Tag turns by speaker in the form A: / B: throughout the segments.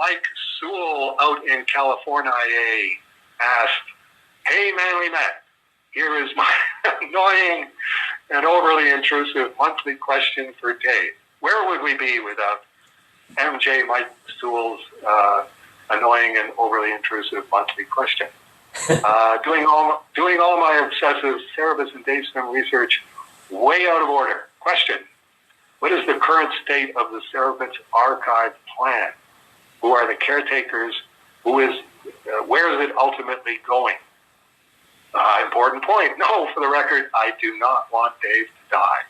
A: Mike Sewall out in California asked, "Hey, Manly Matt, here is my annoying and overly intrusive monthly question for Dave. Where would we be without MJ Mike Sewall's annoying and overly intrusive monthly question? Doing all my obsessive Cerebus and Easton research way out of order. Question: what is the current state of the Cerebus Archive plan? Who are the caretakers? Where is it ultimately going?" Important point. No, for the record, I do not want Dave to die.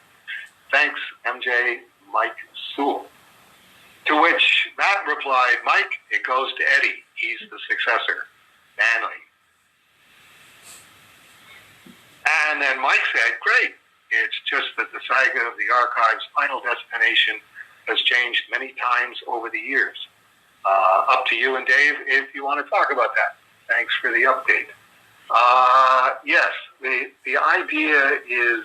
A: Thanks, MJ Mike Sewall. To which Matt replied, "Mike, it goes to Eddie. He's the successor. Manly." And then Mike said, "Great. It's just that the saga of the archive's final destination has changed many times over the years. Up to you and Dave if you want to talk about that. Thanks for the update." Yes, the idea is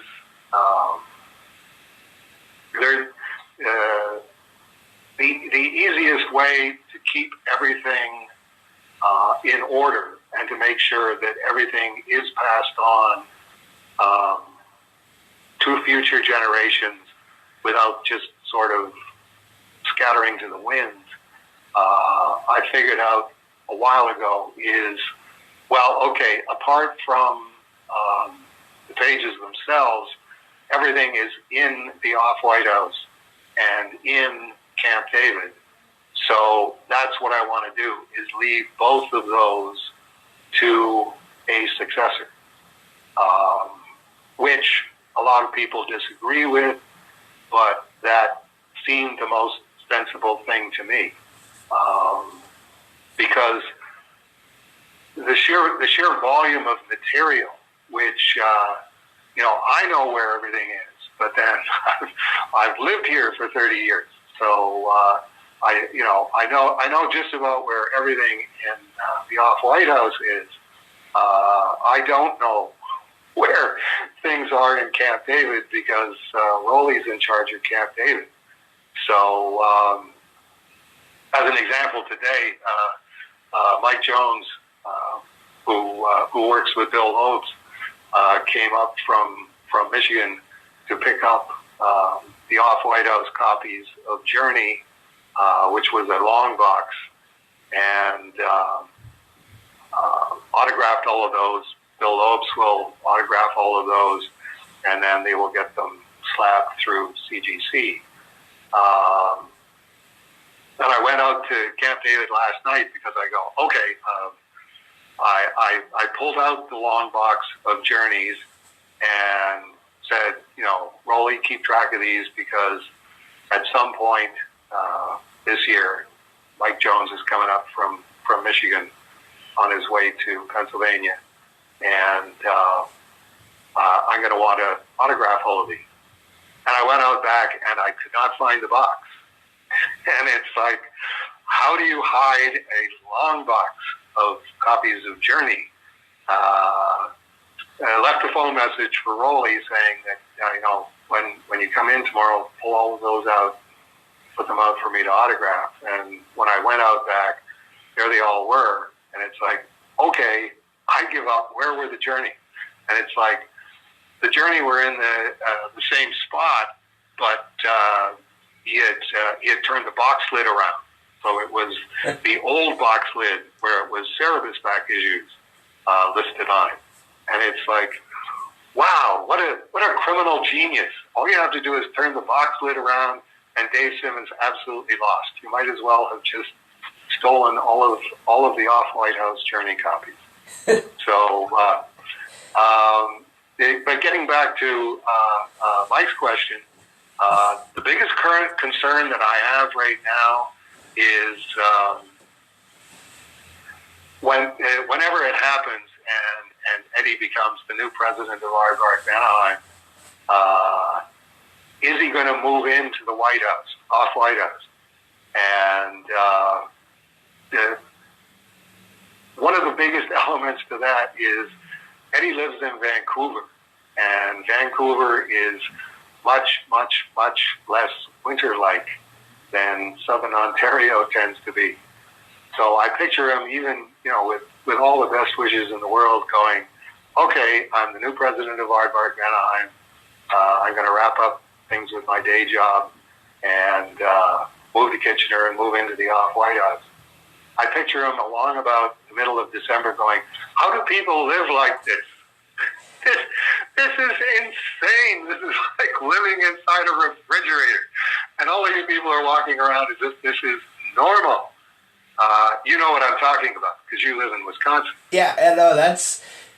A: the easiest way to keep everything in order and to make sure that everything is passed on to future generations without just sort of scattering to the winds, I figured out a while ago is, well, okay, apart from the pages themselves, everything is in the Off-White House and in Camp David. So that's what I want to do, is leave both of those to a successor, which a lot of people disagree with, but that seemed the most sensible thing to me, because the sheer volume of material, which I know where everything is, but then I've lived here for 30 years, so I know just about where everything in the Off-White House is. I don't know where things are in Camp David because Rolly's in charge of Camp David. So, as an example, today, Mike Jones, who works with Bill Lobes, came up from Michigan to pick up the Off-White House copies of Journey, which was a long box, and autographed all of those. Bill Lobes will autograph all of those, and then they will get them slabbed through CGC. And I went out to Camp David last night because I go, okay, I pulled out the long box of Journeys and said, Rolly, keep track of these because at some point this year, Mike Jones is coming up from Michigan on his way to Pennsylvania, and I'm going to want to autograph all of these. And I went out back and I could not find the box. And it's like, how do you hide a long box of copies of Journey? I left a phone message for Rolly saying that, when you come in tomorrow, pull all of those out, put them out for me to autograph. And when I went out back, there they all were. And it's like, okay, I give up. Where were the Journey? And it's like, the Journey were in the same spot, but he had turned the box lid around. So it was the old box lid where it was Cerebus back issues listed on it. And it's like, wow, what a criminal genius. All you have to do is turn the box lid around and Dave Simmons absolutely lost. You might as well have just stolen all of the Off-White House Journey copies. So, but getting back to Mike's question, the biggest current concern that I have right now is whenever it happens and Eddie becomes the new president of Aardvark Anaheim, is he going to move into the White House, Off-White House? And one of the biggest elements to that is Eddie lives in Vancouver, and Vancouver is much, much, much less winter-like than Southern Ontario tends to be. So I picture him, even with all the best wishes in the world, going, "Okay, I'm the new president of Aardvark Anaheim. I'm going to wrap up things with my day job and move to Kitchener and move into the Off-White House." I picture him along about the middle of December going, "How do people live like this? This is insane. This is like living inside a refrigerator. And all these people are walking around as if this is normal." You know what I'm talking about because you live in Wisconsin.
B: Yeah, and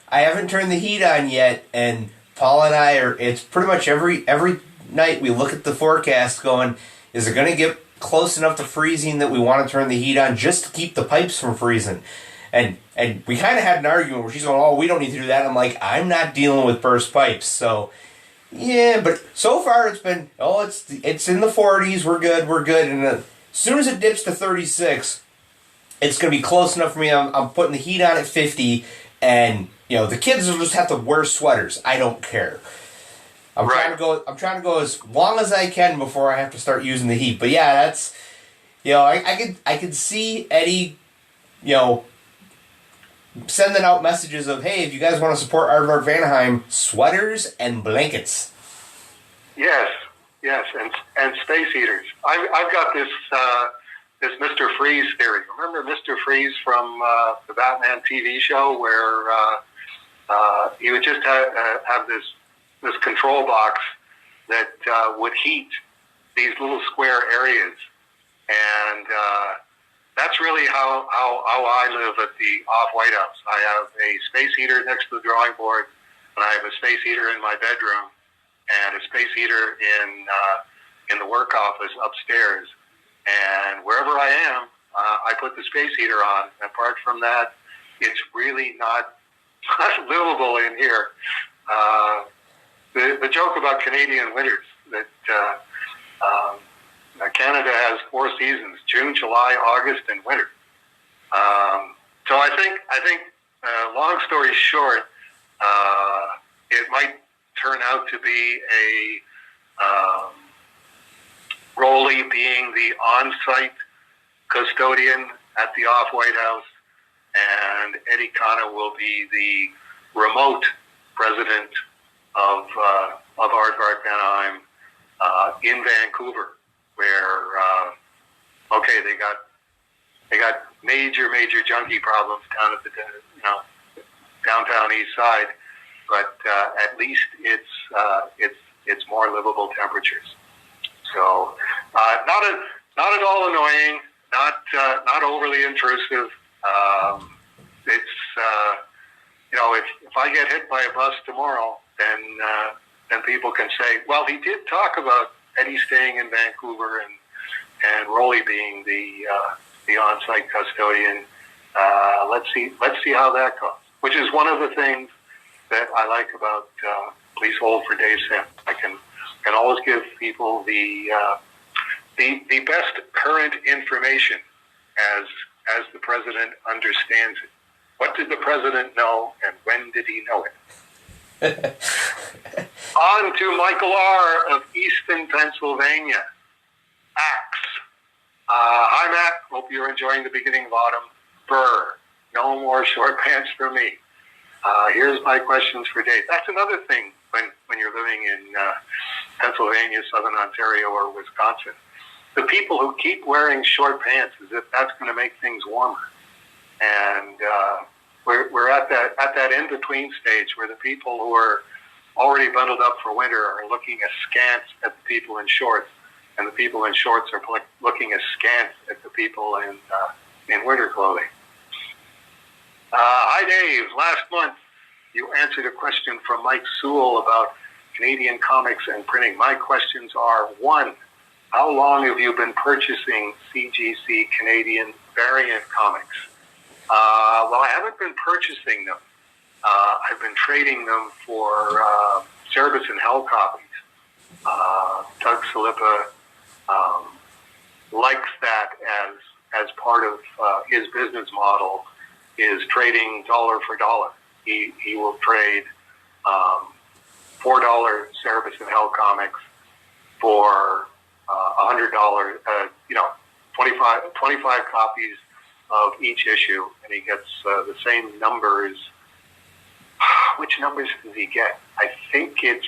B: I haven't turned the heat on yet, and Paul and I it's pretty much every night we look at the forecast going, is it going to get close enough to freezing that we want to turn the heat on just to keep the pipes from freezing? And we kind of had an argument where she's going, "Oh, we don't need to do that." I'm like, I'm not dealing with burst pipes. So, yeah, but so far it's been, it's in the 40s, we're good. And as soon as it dips to 36, it's going to be close enough for me. I'm putting the heat on at 50, and, the kids will just have to wear sweaters. I don't care. I'm trying to go as long as I can before I have to start using the heat. But yeah, that's, I could see Eddie, sending out messages of, "Hey, if you guys want to support Aardvark Anaheim, sweaters and blankets."
A: Yes, and space heaters. I've got this Mr. Freeze theory. Remember Mr. Freeze from the Batman TV show, where he would just have this control box that would heat these little square areas, and that's really how I live at the Off-White House. I have a space heater next to the drawing board, and I have a space heater in my bedroom, and a space heater in the work office upstairs. And wherever I am, I put the space heater on. Apart from that, it's really not livable in here. The joke about Canadian winters, that Canada has 4 seasons: June, July, August, and winter. So I think, long story short, it might turn out to be a Rowley being the on-site custodian at the Off-White House, and Eddie Kana will be the remote president of Aardvark Anaheim in Vancouver, where they got major junkie problems down at the downtown east side, but at least it's more livable temperatures. So not at all annoying, not overly intrusive. If I get hit by a bus tomorrow, then people can say, "Well, he did talk about Eddie staying in Vancouver and Rowley being the on-site custodian." Let's see how that goes. Which is one of the things that I like about Please Hold for Dave Sim. I can always give people the best current information as the president understands it. What did the president know, and when did he know it? On to Michael R. of Easton, Pennsylvania. Axe. Hi, Matt. Hope you're enjoying the beginning of autumn. Burr. No more short pants for me. Here's my questions for Dave. That's another thing when you're living in Pennsylvania, Southern Ontario, or Wisconsin. The people who keep wearing short pants as if that's going to make things warmer. And we're at that in-between stage where the people who are already bundled up for winter are looking askance at the people in shorts, and the people in shorts are looking askance at the people in winter clothing. Hi, Dave. Last month, you answered a question from Mike Sewall about Canadian comics and printing. My questions are: 1, how long have you been purchasing CGC Canadian variant comics? Well, I haven't been purchasing them. I've been trading them for Cerebus and Hell copies. Doug Salipa likes that as part of his business model, is trading dollar for dollar. He will trade $4 Cerebus and Hell comics for $100, 25 copies of each issue, and he gets the same numbers. Which numbers does he get? I think it's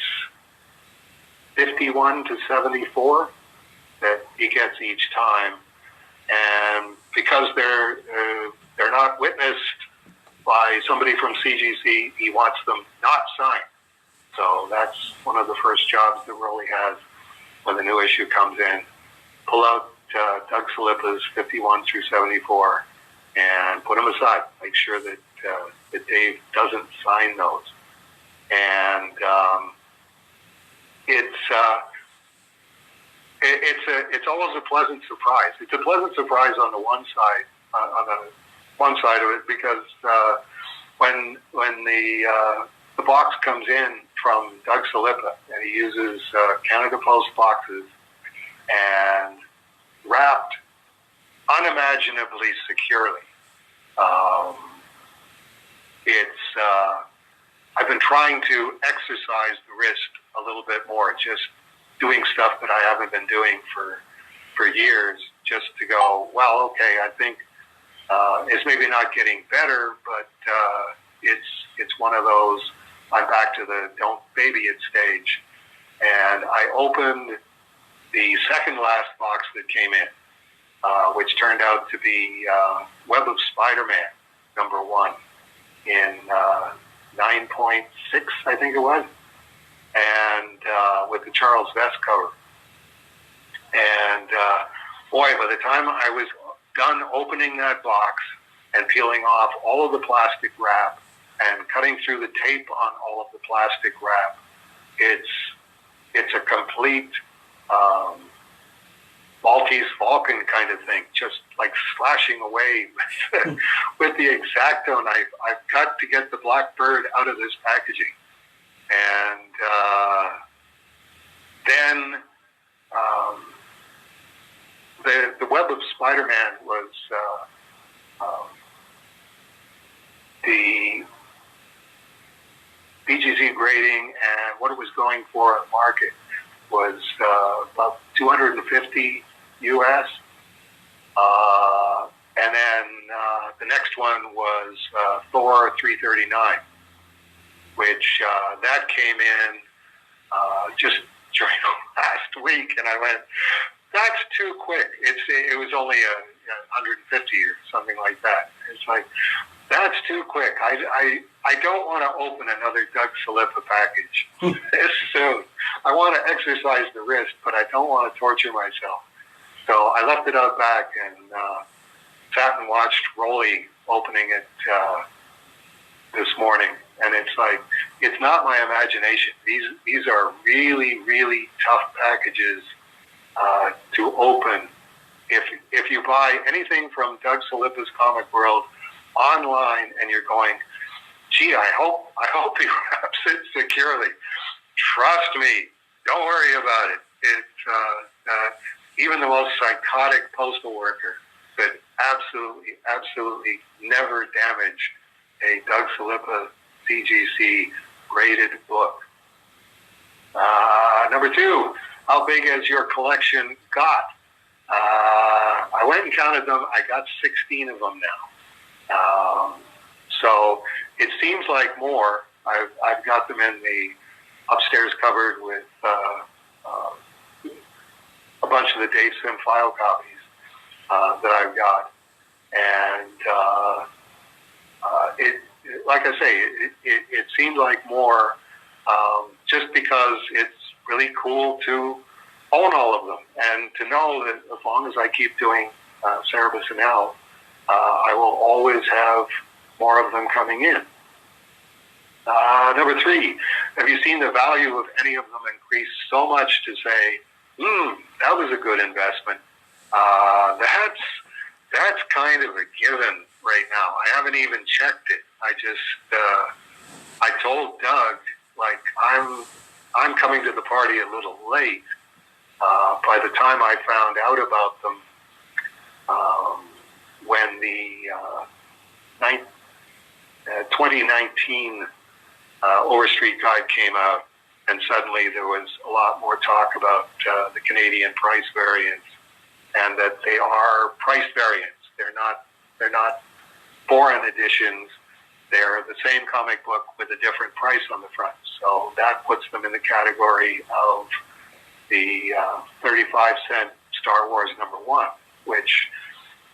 A: 51 to 74 that he gets each time, and because they're not witnessed by somebody from CGC, he wants them not signed. So that's one of the first jobs that Rolly has when the new issue comes in. Pull out Doug Salippa's 51 through 74 and put them aside. Make sure that that Dave doesn't sign those. And it's always a pleasant surprise. It's a pleasant surprise on the one side, of it, because when the box comes in from Doug Salippa, and he uses Canada Post boxes and wrapped unimaginably securely. I've been trying to exercise the wrist a little bit more, just doing stuff that I haven't been doing for years, just to go, well, okay, I think it's maybe not getting better, but it's one of those, I'm back to the don't baby it stage. And I opened the second last box that came in, which turned out to be Web of Spider-Man, #1, in 9.6, I think it was, and with the Charles Vest cover. And boy, by the time I was done opening that box and peeling off all of the plastic wrap and cutting through the tape on all of the plastic wrap, it's a complete Maltese Falcon kind of thing, just like slashing away with the X-Acto knife I've cut to get the black bird out of this packaging. And then the Web of Spider-Man was the BGZ grading, and what it was going for at market was about $250 US. And then the next one was Thor 339, which that came in just during last week, and I went, that's too quick. It was only 150 or something like that. It's like, that's too quick. I don't want to open another Doug Salippa package this soon. I want to exercise the wrist, but I don't want to torture myself. So I left it out back and sat and watched Rolly opening it this morning. And it's like, it's not my imagination. These are really, really tough packages to open. If you buy anything from Doug Salippa's Comic World online and you're going, gee, I hope he wraps it securely. Trust me, don't worry about it. It's even the most psychotic postal worker could absolutely never damage a Doug Salippa CGC graded book. #2, how big has your collection got? I went and counted them. I got 16 of them now. So it seems like more. I've got them in the upstairs cupboard with a bunch of the Dave Sim file copies that I've got. And like I say, it seemed like more just because it's really cool to own all of them and to know that as long as I keep doing Cerebus and L, I will always have more of them coming in. #3, have you seen the value of any of them increase so much to say, that was a good investment? That's kind of a given right now. I haven't even checked it. I told Doug, like, I'm coming to the party a little late. By the time I found out about them, when the 2019 Overstreet Guide came out, and suddenly there was a lot more talk about the Canadian price variants, and that they are price variants. They're They're not foreign editions. They're the same comic book with a different price on the front. So that puts them in the category of the 35-cent Star Wars #1, which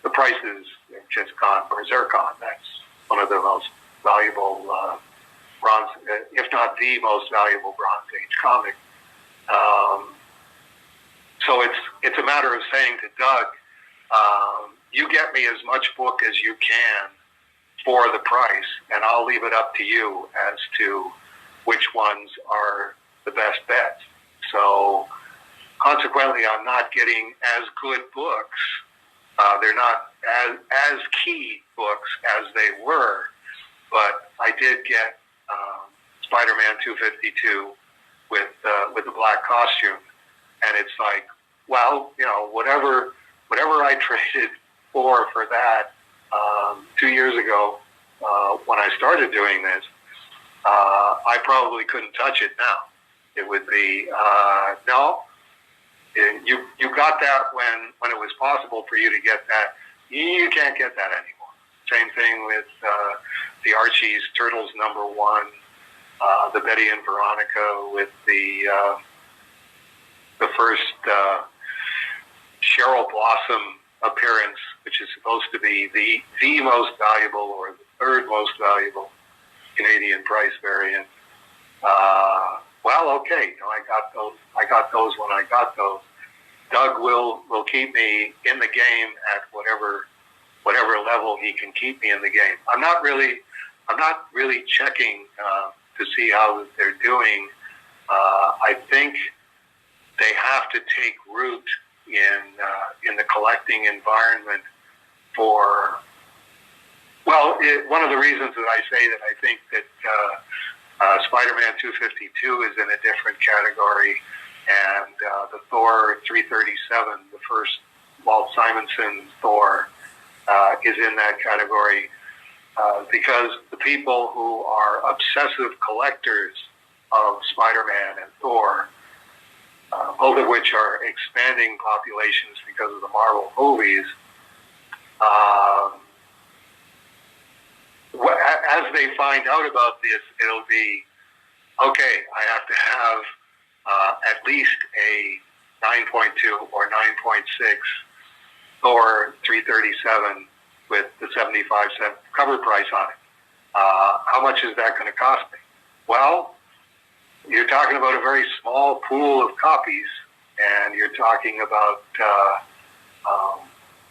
A: the prices have just gone berserk on. That's one of the most valuable bronze, if not the most valuable Bronze Age comic. So it's a matter of saying to Doug, you get me as much book as you can for the price, and I'll leave it up to you as to which ones are the best bets. So consequently, I'm not getting as good books. They're not as key books as they were, but I did get Spider-Man 252 with the black costume, and it's like, well, whatever I traded for that 2 years ago when I started doing this, I probably couldn't touch it now. It would be no. You got that when it was possible for you to get that. You can't get that anymore. Same thing with the Archie's Turtles #1, the Betty and Veronica with the first Cheryl Blossom appearance, which is supposed to be the most valuable or the third most valuable Canadian price variant. Well, okay, I got those. I got those when I got those. Doug will keep me in the game at whatever level he can keep me in the game. I'm not really checking to see how they're doing. I think they have to take root in the collecting environment for. Well, one of the reasons that I say that I think that Spider-Man 252 is in a different category, and the Thor 337, the first Walt Simonson Thor, is in that category because the people who are obsessive collectors of Spider-Man and Thor, both of which are expanding populations because of the Marvel movies, as they find out about this, it'll be, okay, I have to have at least a 9.2 or 9.6 Thor 337 with the 75-cent cover price on it. How much is that going to cost me? Well, you're talking about a very small pool of copies, and you're talking about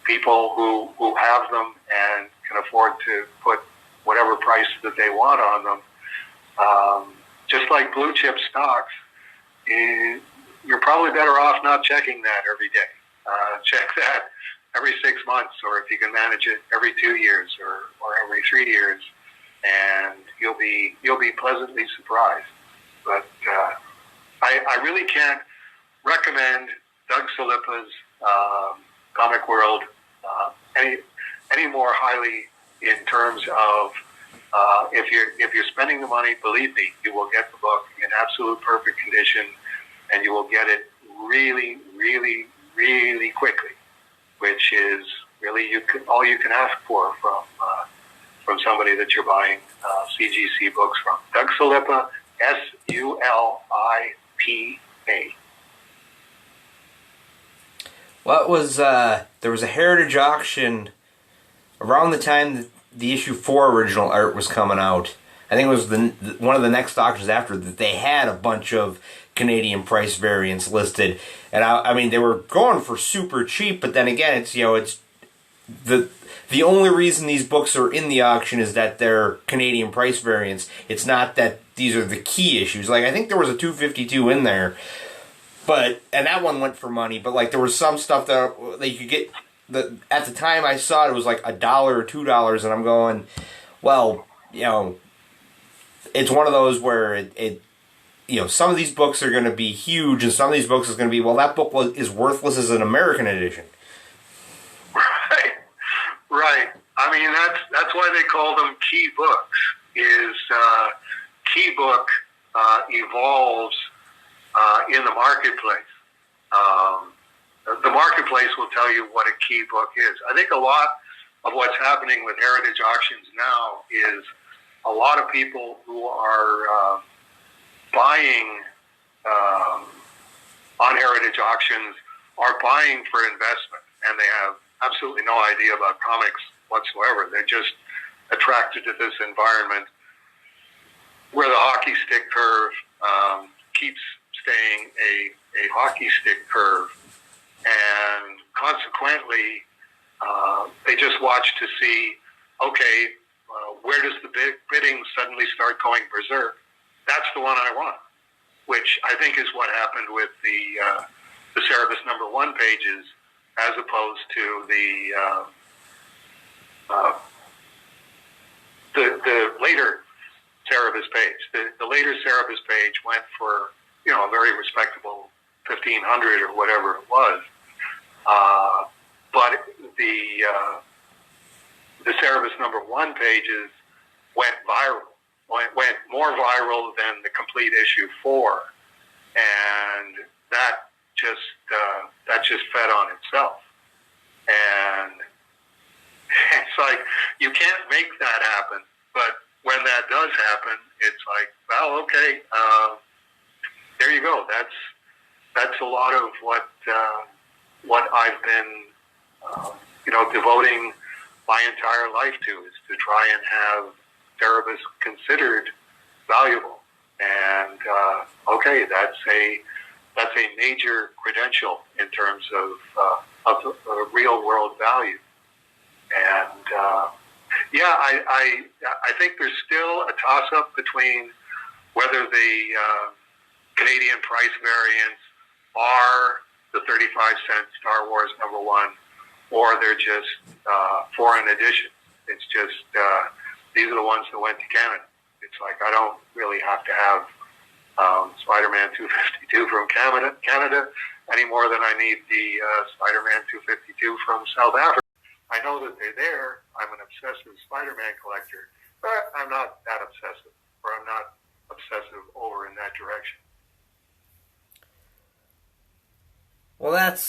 A: people who have them and can afford to put whatever price that they want on them. Just like blue chip stocks, you're probably better off not checking that every day. Check that every 6 months, or if you can manage it, every 2 years or every 3 years, and you'll be pleasantly surprised. But I really can't recommend Doug Salipa's Comic World any more highly in terms of if you're spending the money, believe me, you will get the book in absolute perfect condition, and you will get it really, really, really quickly, which is really all you can ask for from somebody that you're buying CGC books from. Doug Sulipa, Sulipa.
B: What was there was a heritage auction around the time that the issue 4 original art was coming out. I think it was one of the next auctions after that they had a bunch of Canadian price variants listed, and I mean they were going for super cheap. But then again, it's the only reason these books are in the auction is that they're Canadian price variants. It's not that these are the key issues. Like I think there was a 252 in there, and that one went for money. But like there was some stuff that you could get. At the time I saw it was like $1 or $2, and I'm going, well, it's one of those where it some of these books are going to be huge, and some of these books is going to be, well, that book is worthless as an American edition.
A: Right. I mean, that's why they call them key books. Key book evolves in the marketplace. The marketplace will tell you what a key book is. I think a lot of what's happening with heritage auctions now is a lot of people who are buying on heritage auctions are buying for investment, and they have absolutely no idea about comics whatsoever. They're just attracted to this environment where the hockey stick curve keeps staying a hockey stick curve, and consequently, they just watch to see, okay, where does the bidding suddenly start going berserk? That's the one I want, which I think is what happened with the Cerebus #1 pages, as opposed to the later Cerebus page. The later Cerebus page went for, a very respectable 1,500 or whatever it was. But the Cerebus #1 pages went viral. Went more viral than the complete issue 4, and that just fed on itself. And it's like, you can't make that happen, but when that does happen, it's like, well, okay, there you go. That's a lot of what I've been, devoting my entire life to, is to try and have Cerebus considered valuable. And okay, that's a major credential in terms of real world value. And I think there's still a toss up between whether the Canadian price variants are the 35-cent Star Wars #1, or they're just foreign editions. It's just these are the ones that went to Canada. It's like, I don't really have to have Spider-Man 252 from Canada any more than I need the Spider-Man 252 from South Africa. I know that they're there. I'm an obsessive Spider-Man collector, but I'm not that obsessive, or I'm not obsessive over in that direction.
B: Well, that's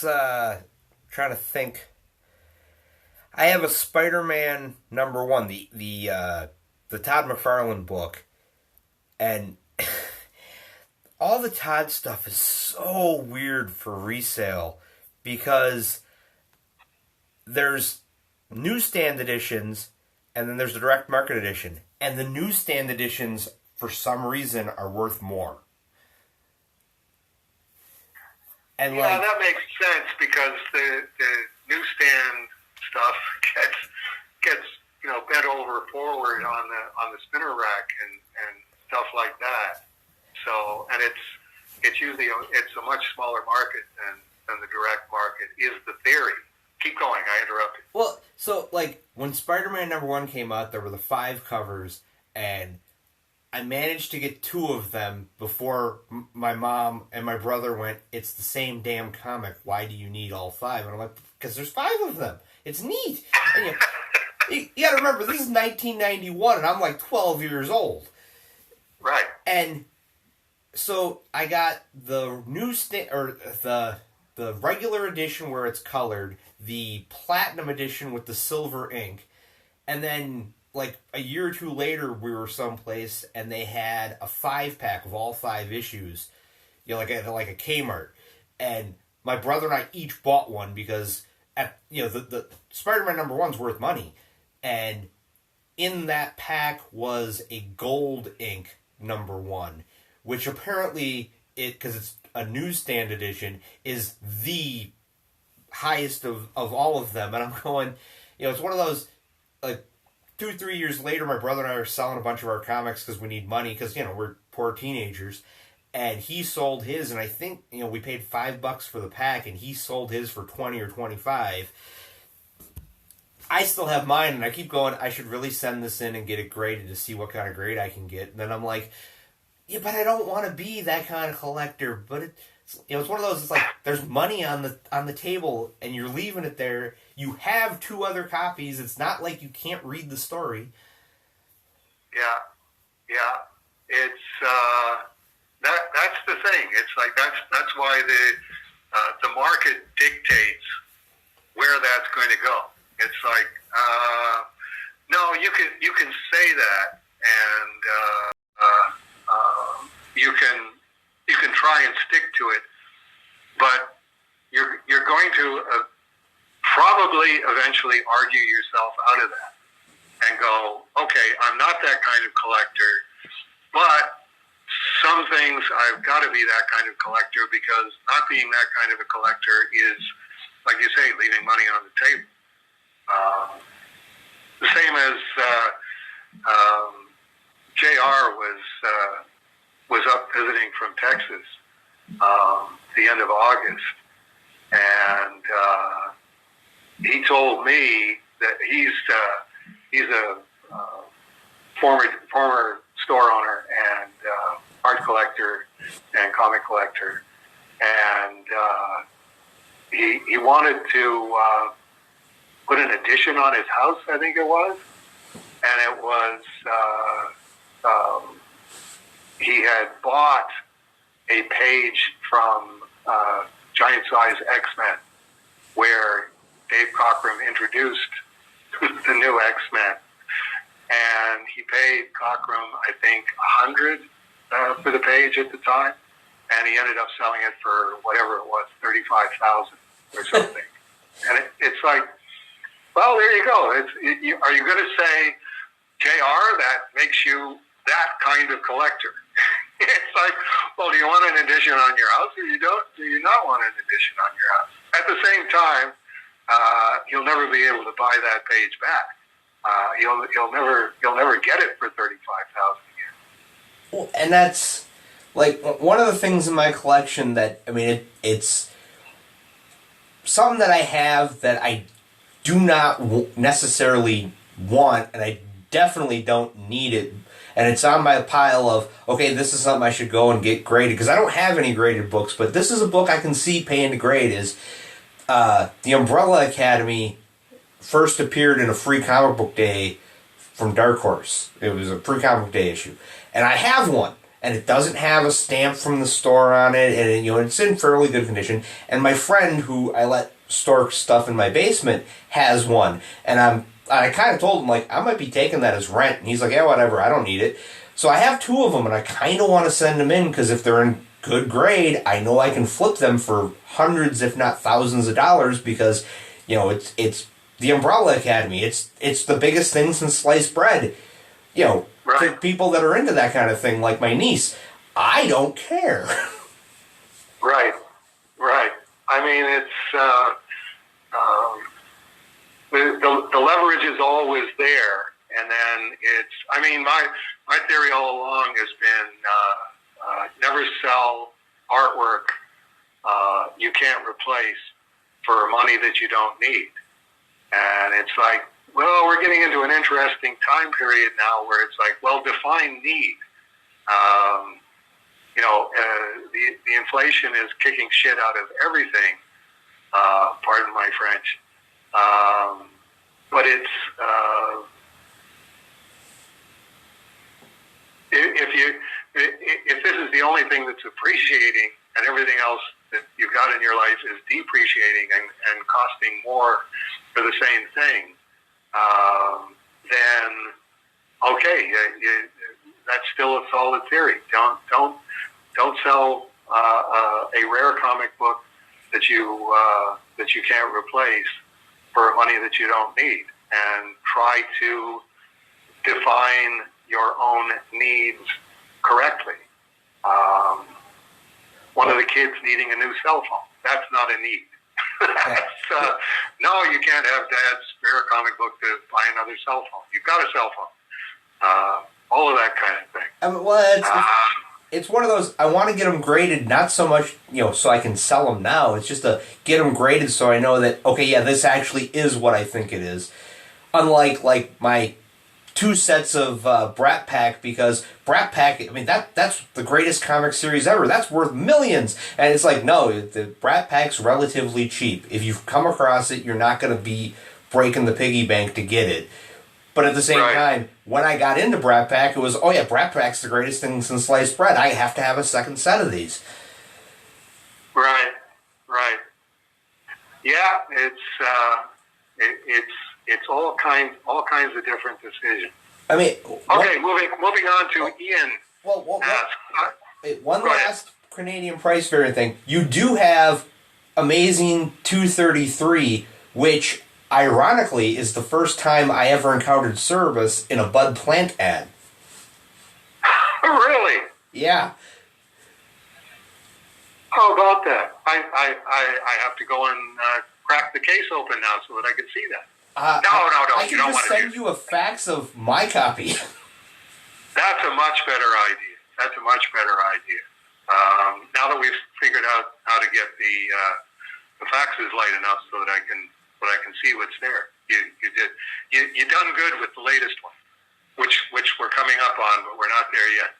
B: trying to think. I have a Spider-Man #1, the Todd McFarlane book, and all the Todd stuff is so weird for resale because there's newsstand editions and then there's the direct market edition, and the newsstand editions for some reason are worth more. And
A: yeah, that makes sense, because the newsstand stuff gets bent over forward on the spinner rack and stuff like that. So, and it's usually it's a much smaller market than the direct market is the theory. Keep going. I interrupted.
B: Well, so when Spider-Man #1 came out, there were the 5 covers, and I managed to get 2 of them before my mom and my brother went, "It's the same damn comic. Why do you need all 5?" And I'm like, "Because there's 5 of them. It's neat." And you got to remember, this is 1991, and I'm like 12 years old.
A: Right.
B: And so I got the the regular edition where it's colored, the platinum edition with the silver ink, and then a year or 2 later, we were someplace and they had a 5-pack of all 5 issues, like a Kmart, and my brother and I each bought one because the Spider-Man #1's worth money, and in that pack was a gold ink #1, which apparently because it's a newsstand edition, is the highest of all of them. And I'm going, it's one of those 2 or 3 years later, my brother and I are selling a bunch of our comics because we need money because, we're poor teenagers. And he sold his, and I think, we paid $5 for the pack, and he sold his for 20 or 25. I still have mine, and I keep going, I should really send this in and get it graded to see what kind of grade I can get. And then I'm like, yeah, but I don't want to be that kind of collector. But it's one of those, it's like, there's money on the table, and you're leaving it there. You have 2 other copies. It's not like you can't read the story.
A: Yeah. It's that's the thing. It's like that's why the market dictates where that's going to go. It's like, no, you can say that, and you can try and stick to it, but you're going to probably eventually argue yourself out of that and go, okay, I'm not that kind of collector, but some things I've got to be that kind of collector, because not being that kind of a collector is, like you say, leaving money on the table. The same as JR was up visiting from Texas the end of August, and he told me that he's a former store owner and art collector and comic collector, and he wanted to put an addition on his house, I think it was, and it was he had bought a page from Giant Size X-Men where Dave Cockrum introduced the new X-Men, and he paid Cockrum, I think, $100 for the page at the time, and he ended up selling it for whatever it was, $35,000 or something. And it's like, well, there you go. Are you going to say, JR, that makes you that kind of collector? It's like, well, do you want an addition on your house, or do you not want an addition on your house? At the same time, you'll never be able to buy that page back. You'll never get it for $35,000 again.
B: Well, and that's like one of the things in my collection that, I mean, it's something that I have that I do not necessarily want, and I definitely don't need it. And it's on my pile of, okay, this is something I should go and get graded, because I don't have any graded books, but this is a book I can see paying to grade, is The Umbrella Academy first appeared in a free comic book day from Dark Horse. It was a free comic book day issue. And I have one, and it doesn't have a stamp from the store on it, and it's in fairly good condition. And my friend, who I let store stuff in my basement, has one. And I kind of told him, like, I might be taking that as rent. And he's like, yeah, whatever, I don't need it. So I have two of them, and I kind of want to send them in, because if they're in good grade, I know I can flip them for hundreds, if not thousands of dollars, because, it's the Umbrella Academy. It's the biggest thing since sliced bread.
A: Right.
B: To people that are into that kind of thing, like my niece, I don't care.
A: Right. I mean, it's the leverage is always there, and then my theory all along has been never sell artwork you can't replace for money that you don't need. And it's like, well, we're getting into an interesting time period now where it's like, well, define need. The inflation is kicking shit out of everything. Pardon my French. But it's if this is the only thing that's appreciating, and everything else that you've got in your life is depreciating and costing more for the same thing, then okay, that's still a solid theory. Don't sell a rare comic book that you can't replace for money that you don't need, and try to define your own needs correctly. One of the kids needing a new cell phone, that's not a need. No, you can't have Dad's spare comic book to buy another cell phone. You've got a cell phone. All of that kind of thing.
B: It's one of those, I want to get them graded, not so much, so I can sell them now. It's just to get them graded so I know that, okay, yeah, this actually is what I think it is. Unlike, like, my 2 sets of Brat Pack, because Brat Pack, I mean, that's the greatest comic series ever. That's worth millions. And it's like, no, the Brat Pack's relatively cheap. If you've come across it, you're not going to be breaking the piggy bank to get it. But at the same time, when I got into Brat Pack, it was, oh yeah, Brat Pack's the greatest thing since sliced bread. I have to have a second set of these. Right.
A: Yeah, it's all kinds of different decisions.
B: I mean,
A: okay, moving on to Ian.
B: One last Canadian price variant thing. You do have Amazing 233, which ironically is the first time I ever encountered Cerebus in a Bud Plant ad.
A: Really?
B: Yeah.
A: How about that? I have to go and crack the case open now so that I can see that. No.
B: I can just send you a fax of my copy.
A: That's a much better idea. Now that we've figured out how to get the faxes light enough so that I can see what's there, you done good with the latest one, which we're coming up on, but we're not there yet.